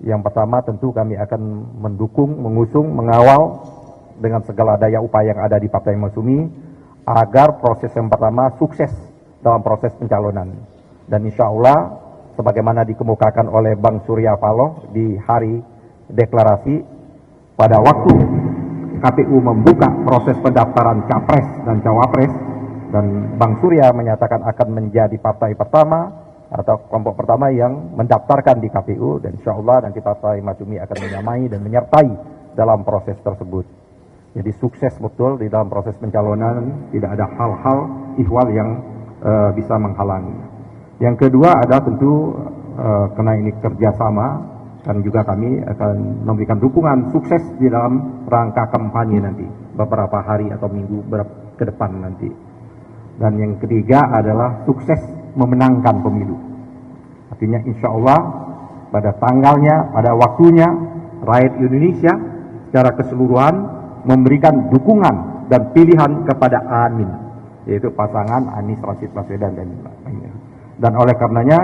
Yang pertama tentu kami akan mendukung, mengusung, mengawal dengan segala daya upaya yang ada di Partai Masyumi agar proses yang pertama sukses dalam proses pencalonan. Dan insya Allah sebagaimana dikemukakan oleh Bang Surya Paloh di hari deklarasi, pada waktu KPU membuka proses pendaftaran Capres dan Cawapres, dan Bang Surya menyatakan akan menjadi partai pertama atau kelompok pertama yang mendaftarkan di KPU, dan insya Allah nanti Partai Masyumi akan menyamai dan menyertai dalam proses tersebut. Jadi sukses betul di dalam proses pencalonan, tidak ada hal-hal ihwal yang bisa menghalangi. Yang kedua ada tentu karena ini kerjasama, dan juga kami akan memberikan dukungan sukses di dalam rangka kampanye nanti beberapa hari atau minggu ke depan nanti. Dan yang ketiga adalah sukses memenangkan pemilu. Artinya insya Allah pada tanggalnya, pada waktunya, rakyat Indonesia secara keseluruhan memberikan dukungan dan pilihan kepada Amin, yaitu pasangan Anies Rashid Baswedan dan lainnya. Dan oleh karenanya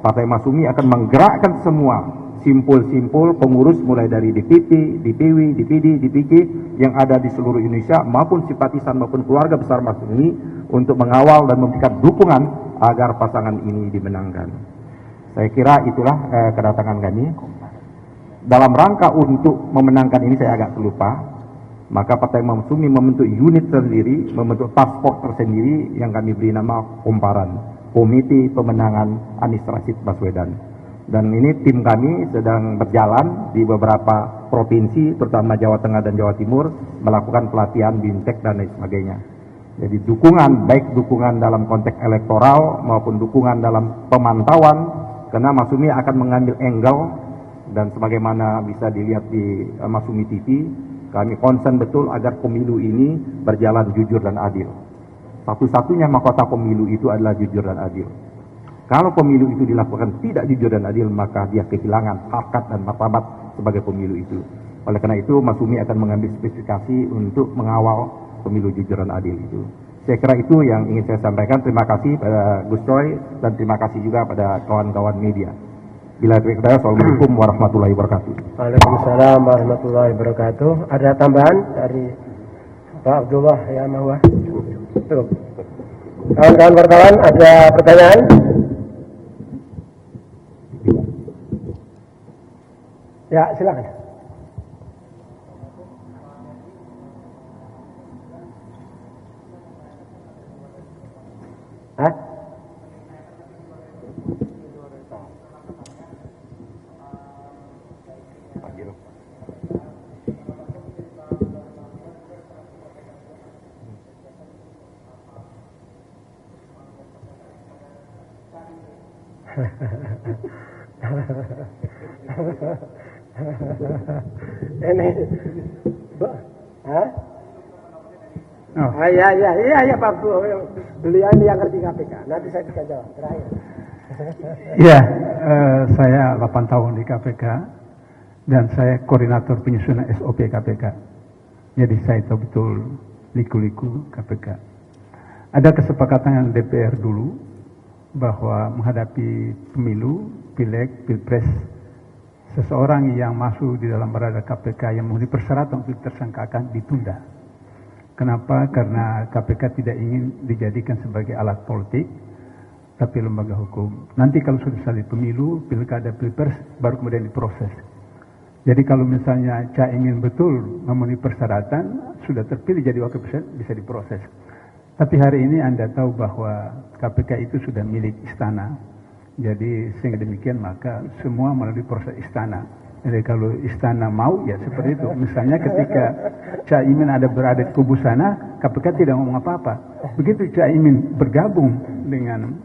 Partai Masyumi akan menggerakkan semua simpul-simpul pengurus mulai dari DPP, DPW, DPD, DPG yang ada di seluruh Indonesia maupun simpatisan maupun keluarga besar Masyumi untuk mengawal dan memberikan dukungan agar pasangan ini dimenangkan. Saya kira itulah kedatangan kami. Dalam rangka untuk memenangkan ini saya agak lupa, maka Partai Masyumi membentuk unit sendiri, membentuk task force tersendiri yang kami beri nama Komparan, Komite Pemenangan Anies Rashid Baswedan. Dan ini tim kami sedang berjalan di beberapa provinsi, terutama Jawa Tengah dan Jawa Timur, melakukan pelatihan bintek dan lain sebagainya. Jadi dukungan, baik dukungan dalam konteks elektoral maupun dukungan dalam pemantauan, karena Masyumi akan mengambil angle, dan sebagaimana bisa dilihat di Masyumi TV, kami concern betul agar pemilu ini berjalan jujur dan adil. Satu-satunya mahkota pemilu itu adalah jujur dan adil. Kalau pemilu itu dilakukan tidak jujur dan adil, maka dia kehilangan harkat dan martabat sebagai pemilu itu. Oleh karena itu, Masyumi akan mengambil spesifikasi untuk mengawal pemilu jujur dan adil itu. Saya kira itu yang ingin saya sampaikan. Terima kasih pada Gus Coy dan terima kasih juga pada kawan-kawan media. Bila terima, assalamualaikum warahmatullahi wabarakatuh. Waalaikumsalam warahmatullahi wabarakatuh. Ada tambahan dari Pak Abdullah ya Mahwa? Cukup. Kawan-kawan wartawan ada pertanyaan? Ya, silakan. Hah? Ini, hah? Oh. Ya Pak Bu, beliau ini yang ngerti KPK. Nanti saya bisa jawab terakhir. Ya, saya 8 tahun di KPK dan saya koordinator penyusunan SOP KPK. Jadi saya tahu betul liku-liku KPK. Ada kesepakatan DPR dulu bahwa menghadapi pemilu, pileg, pilpres, seseorang yang masuk di dalam radar KPK yang memenuhi persyaratan untuk tersangkakan ditunda. Kenapa? Karena KPK tidak ingin dijadikan sebagai alat politik, tapi lembaga hukum. Nanti kalau sudah selesai pemilu, pilkada, pilpres, baru kemudian diproses. Jadi kalau misalnya Caimin betul memenuhi persyaratan, sudah terpilih jadi wakil presiden, bisa diproses. Tapi hari ini Anda tahu bahwa KPK itu sudah milik istana. Jadi sehingga demikian maka semua melalui proses istana. Jadi kalau istana mau ya seperti itu. Misalnya ketika Caimin berada di kubu sana, KPK tidak ngomong apa-apa. Begitu Caimin bergabung dengan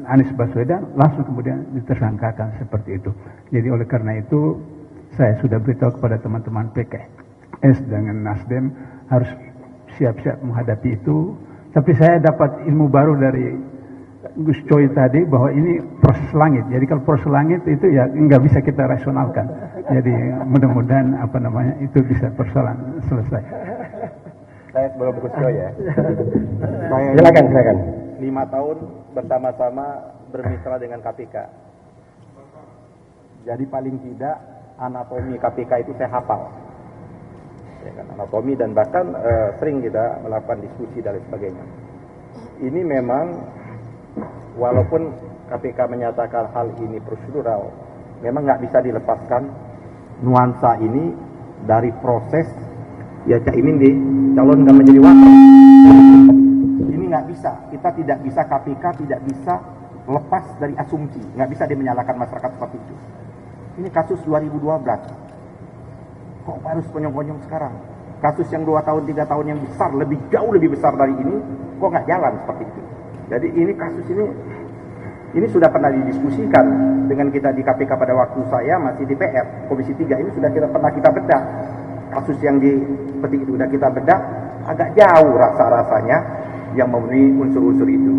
Anies Baswedan, langsung kemudian ditersangkakan seperti itu. Jadi oleh karena itu saya sudah beritahu kepada teman-teman PKS dengan Nasdem harus siap-siap menghadapi itu. Tapi saya dapat ilmu baru dari Gus Coy tadi bahwa ini proses langit. Jadi kalau proses langit itu ya nggak bisa kita rasionalkan. Jadi mudah-mudahan itu bisa persoalan selesai. Saya sebelum Gus Coy ya. Silakan. 5 tahun bersama-sama bermitra dengan KPK. Jadi paling tidak anatomi KPK itu saya hafal. Ya kan, anatomi dan bahkan sering kita melakukan diskusi dan lain sebagainya. Ini memang walaupun KPK menyatakan hal ini prosedural, memang nggak bisa dilepaskan nuansa ini dari proses ya Caimin dicalonkan menjadi wakil. Ini nggak bisa, kita tidak bisa, KPK tidak bisa lepas dari asumsi, nggak bisa dia menyalahkan masyarakat seperti itu. Ini kasus 2012, kok harus konyong-konyong sekarang? Kasus yang 2 tahun, 3 tahun yang besar, jauh lebih besar dari ini, kok nggak jalan seperti itu? Jadi ini kasus ini sudah pernah didiskusikan dengan kita di KPK pada waktu saya masih di PR, Komisi 3, ini sudah pernah kita bedah. Kasus yang seperti itu sudah kita bedah, agak jauh rasa-rasanya yang memenuhi unsur-unsur itu.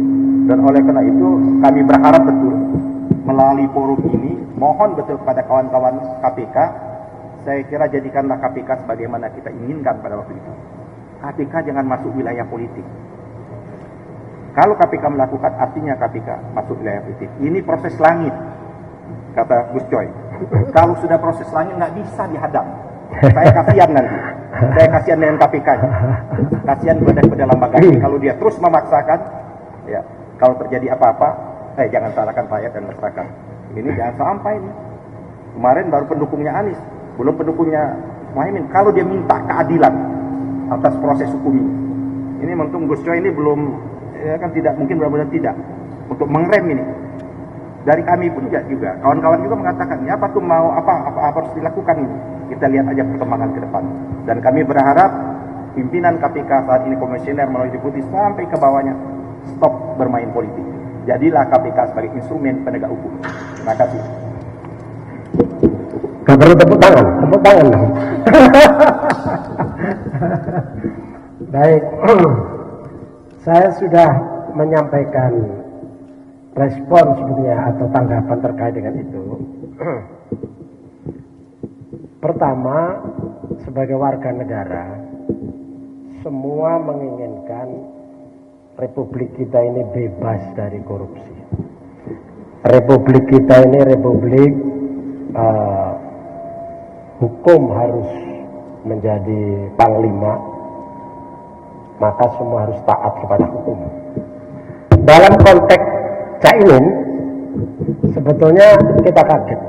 Dan oleh karena itu kami berharap betul melalui forum ini, mohon betul kepada kawan-kawan KPK, saya kira jadikanlah KPK sebagaimana kita inginkan pada waktu itu. KPK jangan masuk wilayah politik. Kalau KPK melakukan, artinya KPK masuk wilayah politik. Ini proses langit, kata Gus Coy. Kalau sudah proses langit nggak bisa dihadang. Saya kasihan nanti. Saya kasihan dengan KPK. Kasihan kepada lembaga ini. Kalau dia terus memaksakan, ya, kalau terjadi apa-apa, jangan salahkan rakyat dan masyarakat. Ini jangan sampai nih. Kemarin baru pendukungnya Anies, belum pendukungnya Muhaimin. Kalau dia minta keadilan atas proses hukum ini untung Gus Coy ini belum, ya kan tidak mungkin, benar-benar tidak untuk mengrem ini. Dari kami pun juga kawan-kawan juga mengatakan, ya apa tuh mau apa harus dilakukan ini. Kita lihat aja perkembangan ke depan. Dan kami berharap pimpinan KPK saat ini, komisioner melalui deputi sampai ke bawahnya, stop bermain politik. Jadilah KPK sebagai instrumen penegak hukum. Terima kasih. Gak perlu tepuk tangan dong. Baik, saya sudah menyampaikan respon sebetulnya atau tanggapan terkait dengan itu. Pertama, sebagai warga negara, semua menginginkan Republik kita ini bebas dari korupsi. Republik kita ini republik hukum harus menjadi panglima, maka semua harus taat kepada hukum. Dalam konteks Caimin, sebetulnya kita kaget.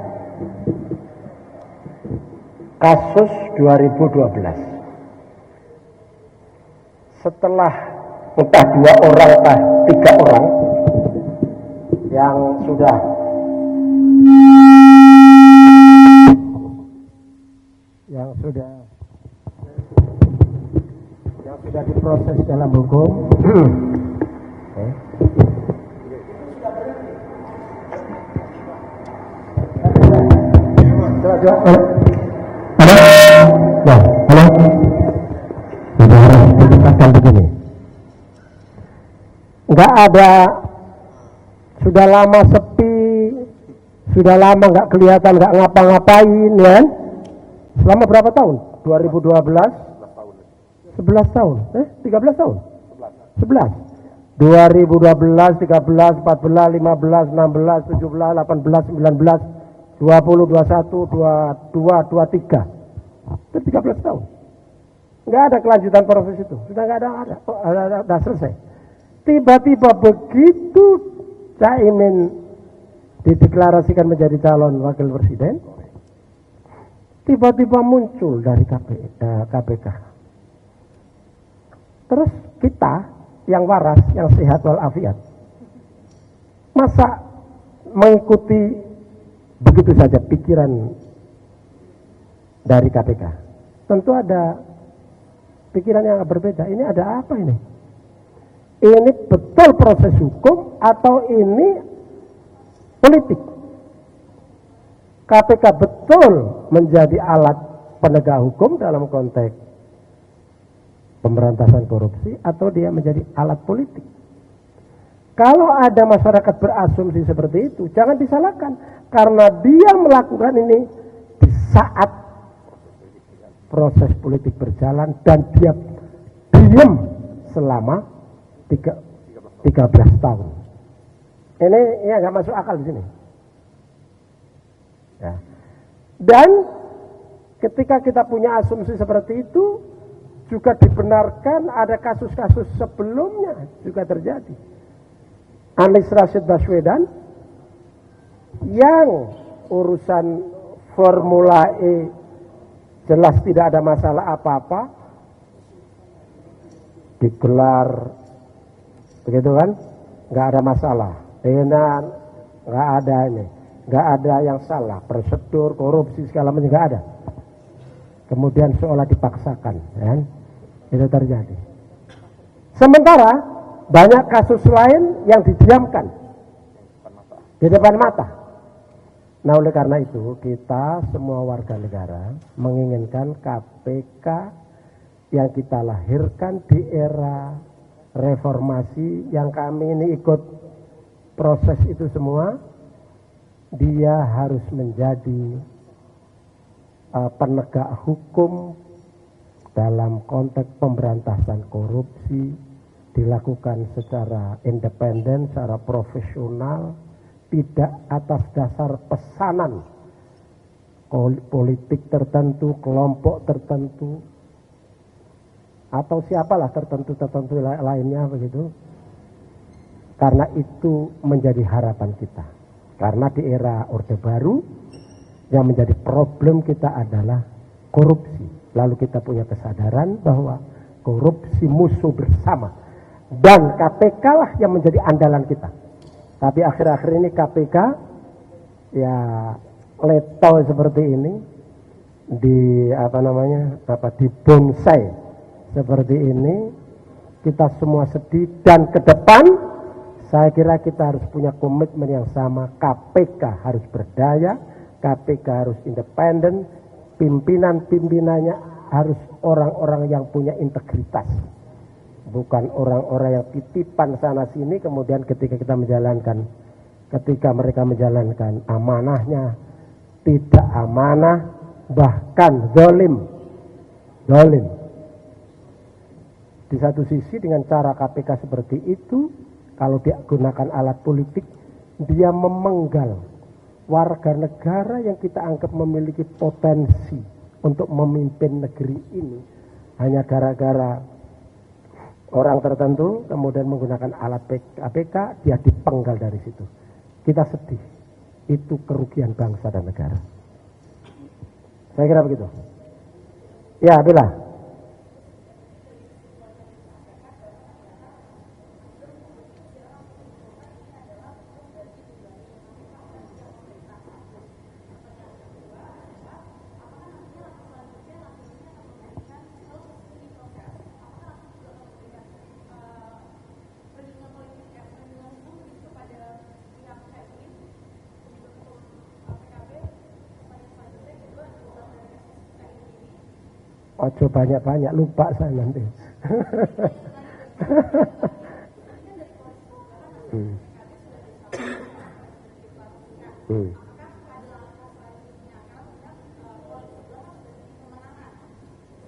Kasus 2012, setelah entah 2 orang, entah 3 orang yang sudah diproses dalam hukum. Begini, nggak ada, sudah lama sepi, sudah lama nggak kelihatan, nggak ngapa-ngapain, ya. Selama berapa tahun? 2012, 11 tahun, 13 tahun, 11. 2012, 13, 14, 15, 16, 17, 18, 19, 20, 21, 22, 23. Itu 13 tahun. Nggak ada kelanjutan proses itu. Sudah nggak ada selesai. Tiba-tiba begitu Caimin dideklarasikan menjadi calon wakil presiden, tiba-tiba muncul dari KPK. Terus kita yang waras, yang sehat walafiat, masa mengikuti begitu saja pikiran dari KPK? Tentu ada pikiran yang berbeda. Ini ada apa ini? Ini betul proses hukum atau ini politik? KPK betul menjadi alat penegak hukum dalam konteks pemberantasan korupsi atau dia menjadi alat politik? Kalau ada masyarakat berasumsi seperti itu, jangan disalahkan, karena dia melakukan ini di saat proses politik berjalan dan dia diam selama 13 tahun. Ini ya nggak masuk akal di sini. Ya. Dan ketika kita punya asumsi seperti itu, juga dibenarkan ada kasus-kasus sebelumnya juga terjadi. Anies Rashid Baswedan yang urusan Formula E jelas tidak ada masalah apa-apa, digelar begitu kan, nggak ada masalah, nggak ada ini, nggak ada yang salah, prosedur, korupsi segala macam nggak ada. Kemudian seolah dipaksakan, kan? Itu terjadi. Sementara banyak kasus lain yang didiamkan di depan mata. Nah, oleh karena itu kita semua warga negara menginginkan KPK yang kita lahirkan di era reformasi, yang kami ini ikut proses itu semua, dia harus menjadi penegak hukum dalam konteks pemberantasan korupsi, dilakukan secara independen, secara profesional, tidak atas dasar pesanan politik tertentu, kelompok tertentu, atau siapalah tertentu lainnya begitu. Karena itu menjadi harapan kita. Karena di era Orde Baru yang menjadi problem kita adalah korupsi. Lalu kita punya kesadaran bahwa korupsi musuh bersama. Dan KPK lah yang menjadi andalan kita. Tapi akhir-akhir ini KPK ya letol seperti ini, di bonsai seperti ini, kita semua sedih. Dan ke depan saya kira kita harus punya komitmen yang sama. KPK harus berdaya, KPK harus independen, pimpinan-pimpinannya harus orang-orang yang punya integritas, bukan orang-orang yang titipan sana sini, kemudian ketika mereka menjalankan amanahnya tidak amanah, bahkan zalim. Di satu sisi dengan cara KPK seperti itu, kalau dia gunakan alat politik, dia memenggal warga negara yang kita anggap memiliki potensi untuk memimpin negeri ini, hanya gara-gara orang tertentu kemudian menggunakan alat KPK, dia dipenggal dari situ. Kita sedih. Itu kerugian bangsa dan negara. Saya kira begitu. Ya, Bella. Ojo banyak-banyak, lupa saya nanti.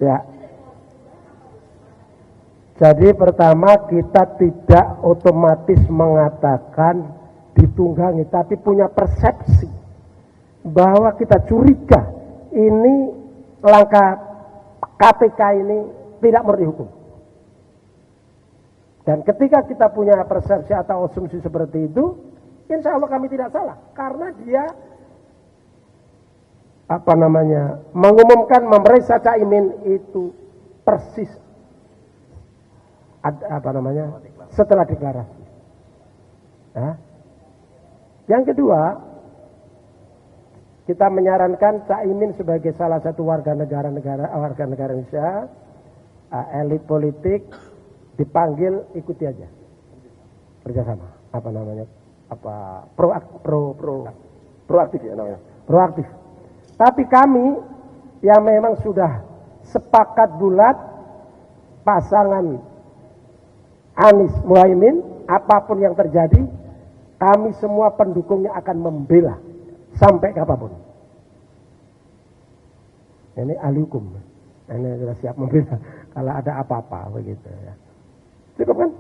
Ya. Jadi pertama kita tidak otomatis mengatakan ditunggangi, tapi punya persepsi bahwa kita curiga ini langkah KPK ini tidak murni hukum. Dan ketika kita punya persepsi atau asumsi seperti itu, insya Allah kami tidak salah. Karena dia mengumumkan memeriksa Caimin itu persis setelah deklarasi. Nah, yang kedua, kita menyarankan Caimin sebagai salah satu warga negara Indonesia, elit politik, dipanggil ikuti aja, kerjasama, proaktif ya namanya, proaktif. Tapi kami yang memang sudah sepakat bulat pasangan Anies Muhaimin, apapun yang terjadi, kami semua pendukungnya akan membela sampai kapanpun. Ini ahli hukum, ini sudah siap membela kalau ada apa-apa begitu ya. Cukup kan?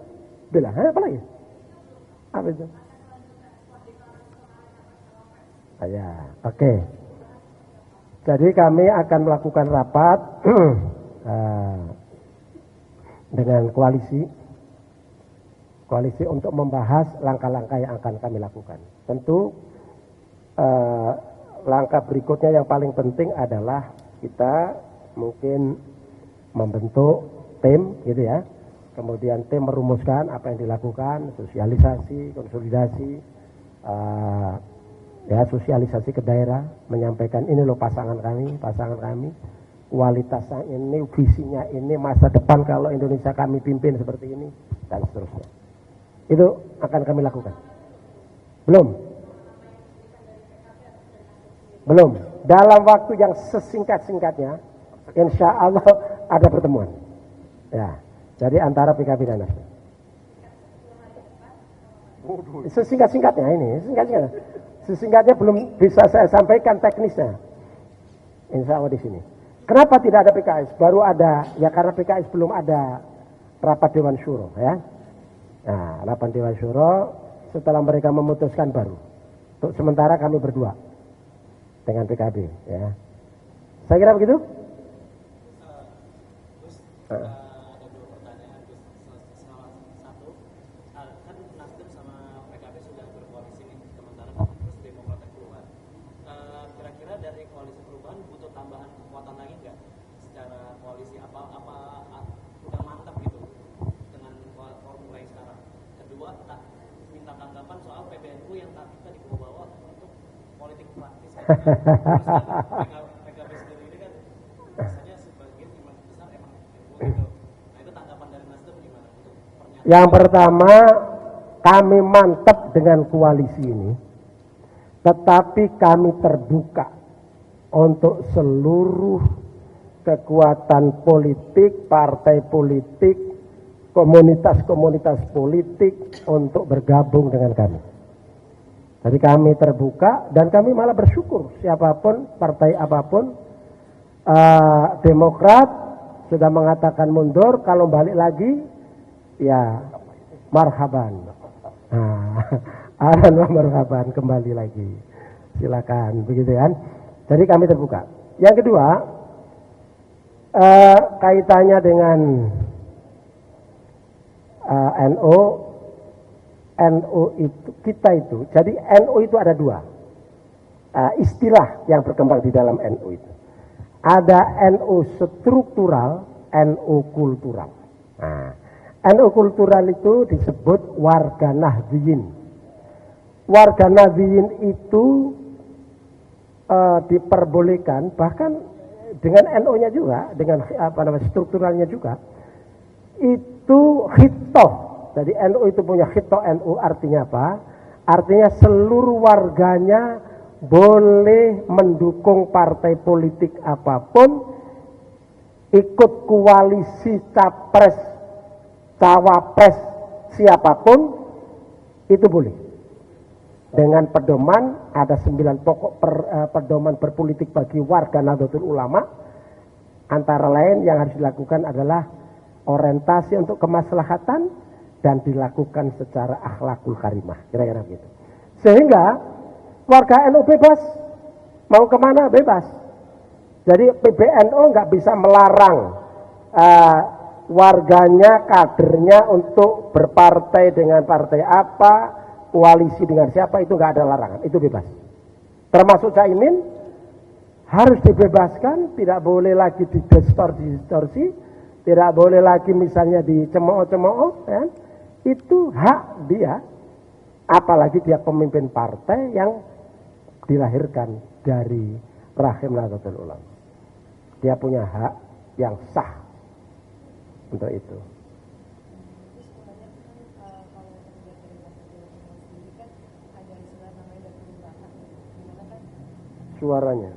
Bela, apa lagi? Apa itu? Ya, oke. Jadi kami akan melakukan rapat dengan koalisi untuk membahas langkah-langkah yang akan kami lakukan. Tentu langkah berikutnya yang paling penting adalah kita mungkin membentuk tim gitu ya. Kemudian tim merumuskan apa yang dilakukan, sosialisasi, konsolidasi, sosialisasi ke daerah, menyampaikan ini loh pasangan kami, kualitasnya ini, visinya ini, masa depan kalau Indonesia kami pimpin seperti ini, dan seterusnya. Itu akan kami lakukan. Belum. Dalam waktu yang sesingkat-singkatnya, insya Allah ada pertemuan. Ya, jadi antara PKB dan Nasdem. Sesingkat-singkatnya ini, sesingkatnya belum bisa saya sampaikan teknisnya. Insya Allah di sini. Kenapa tidak ada PKS? Baru ada, ya karena PKS belum ada rapat Dewan Syuro, ya. Nah, rapat Dewan Syuro setelah mereka memutuskan baru. Untuk sementara kami berdua dengan PKB, ya. Saya kira begitu. PKB sendiri ini kan biasanya sebagian imam besar emang NU gitu. Nah itu tanggapan dari Nasdem gimana untuk pernyataan? Yang pertama, kami mantap dengan koalisi ini, tetapi kami terbuka untuk seluruh kekuatan politik, partai politik, komunitas-komunitas politik untuk bergabung dengan kami. Jadi kami terbuka dan kami malah bersyukur siapapun, partai apapun, Demokrat sudah mengatakan mundur, kalau balik lagi, ya marhaban. Marhaban kembali lagi. Silakan, begitu kan. Jadi kami terbuka. Yang kedua, kaitannya dengan NU itu, kita itu, jadi NU itu ada dua istilah yang berkembang di dalam NU itu. Ada NU struktural, NU kultural. Nah, NU kultural itu disebut warga Nahdliyin. Warga Nahdliyin itu diperbolehkan, bahkan dengan NU-nya juga, dengan strukturalnya juga, itu hitoh. Jadi NU itu punya hitoh. NU artinya apa? Artinya seluruh warganya boleh mendukung partai politik apapun, ikut koalisi capres, cawapres siapapun, itu boleh. Dengan pedoman, ada 9 pokok pedoman berpolitik bagi warga Nahdlatul Ulama. Antara lain yang harus dilakukan adalah orientasi untuk kemaslahatan dan dilakukan secara akhlakul karimah, kira-kira begitu. Sehingga warga NU bebas, mau kemana bebas. Jadi PBNU nggak bisa melarang warganya, kadernya untuk berpartai dengan partai apa, koalisi dengan siapa, itu nggak ada larangan, itu bebas. Termasuk Caimin harus dibebaskan, tidak boleh lagi didistorsi, tidak boleh lagi misalnya dicemooh-cemooh, ya. Itu hak dia, apalagi dia pemimpin partai yang dilahirkan dari rahim Nahdlatul Ulama. Dia punya hak yang sah untuk itu. Suaranya.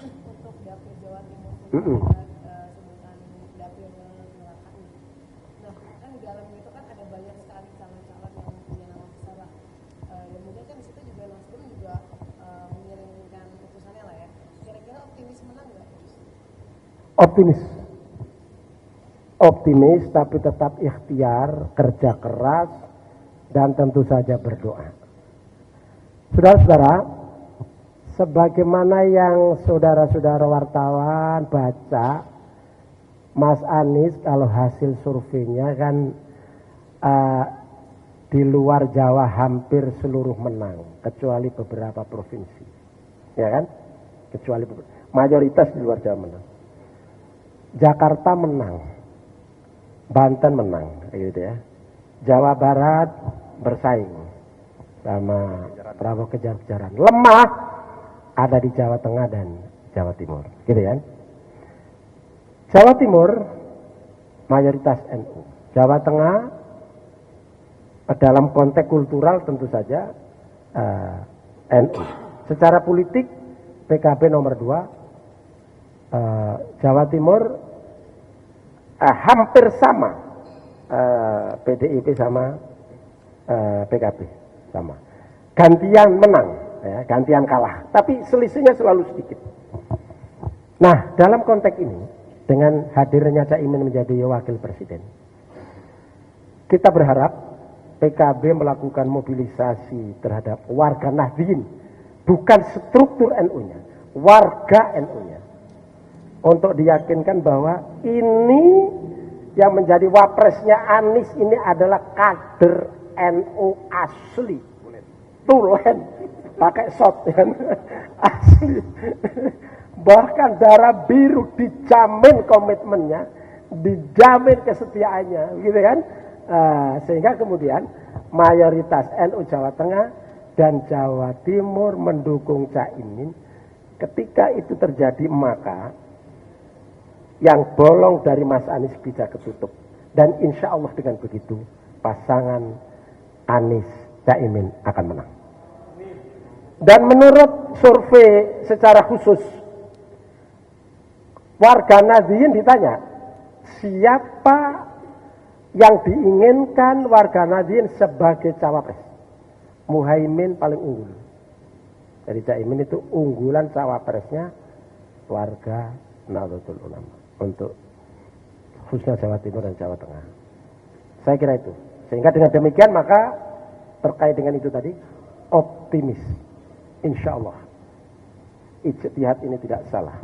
Untuk dapil Jawa Timur. Sebutan dapil neraka. Nah, kan di dalam itu kan ada banyak sekali calon-calon yang punya nama besar lah. Dan mungkin kan di situ juga Nasdem juga mengirimkan putusannya lah ya. Kira-kira optimis menang nggak? Optimis, tapi tetap ikhtiar, kerja keras, dan tentu saja berdoa. Saudara-saudara, sebagaimana yang saudara-saudara wartawan baca, Mas Anies kalau hasil surveinya kan di luar Jawa hampir seluruh menang, kecuali beberapa provinsi, ya kan? Kecuali mayoritas di luar Jawa menang. Jakarta menang, Banten menang, gitu ya. Jawa Barat bersaing sama Prabowo kejar-kejaran. Lemah ada di Jawa Tengah dan Jawa Timur, gitu kan? Jawa Timur mayoritas NU. Jawa Tengah dalam konteks kultural tentu saja NU. Secara politik PKB nomor 2, Jawa Timur hampir sama, PDIP sama PKB sama. Gantian menang, ya, gantian kalah, tapi selisihnya selalu sedikit. Nah, dalam konteks ini, dengan hadirnya Caimin menjadi wakil presiden, kita berharap PKB melakukan mobilisasi terhadap warga Nahdliyin, bukan struktur NU-nya, warga NU-nya, untuk diyakinkan bahwa ini yang menjadi wapresnya Anies ini adalah kader NU asli, tulen, pakai shot kan, asli. Bahkan darah biru dijamin komitmennya, dijamin kesetiaannya, gitu kan? Sehingga kemudian mayoritas NU Jawa Tengah dan Jawa Timur mendukung Caimin. Ketika itu terjadi, maka yang bolong dari Mas Anies bisa ketutup, dan insya Allah dengan begitu pasangan Anies Caimin akan menang. Dan menurut survei secara khusus, warga Nahdliyin ditanya, siapa yang diinginkan warga Nahdliyin sebagai cawapres? Muhaimin paling unggul. Jadi Caimin itu unggulan cawapresnya warga Nahdlatul Ulama untuk khususnya Jawa Timur dan Jawa Tengah. Saya kira itu. Sehingga dengan demikian maka terkait dengan itu tadi, optimis. Insya Allah ijtihad ini tidak salah.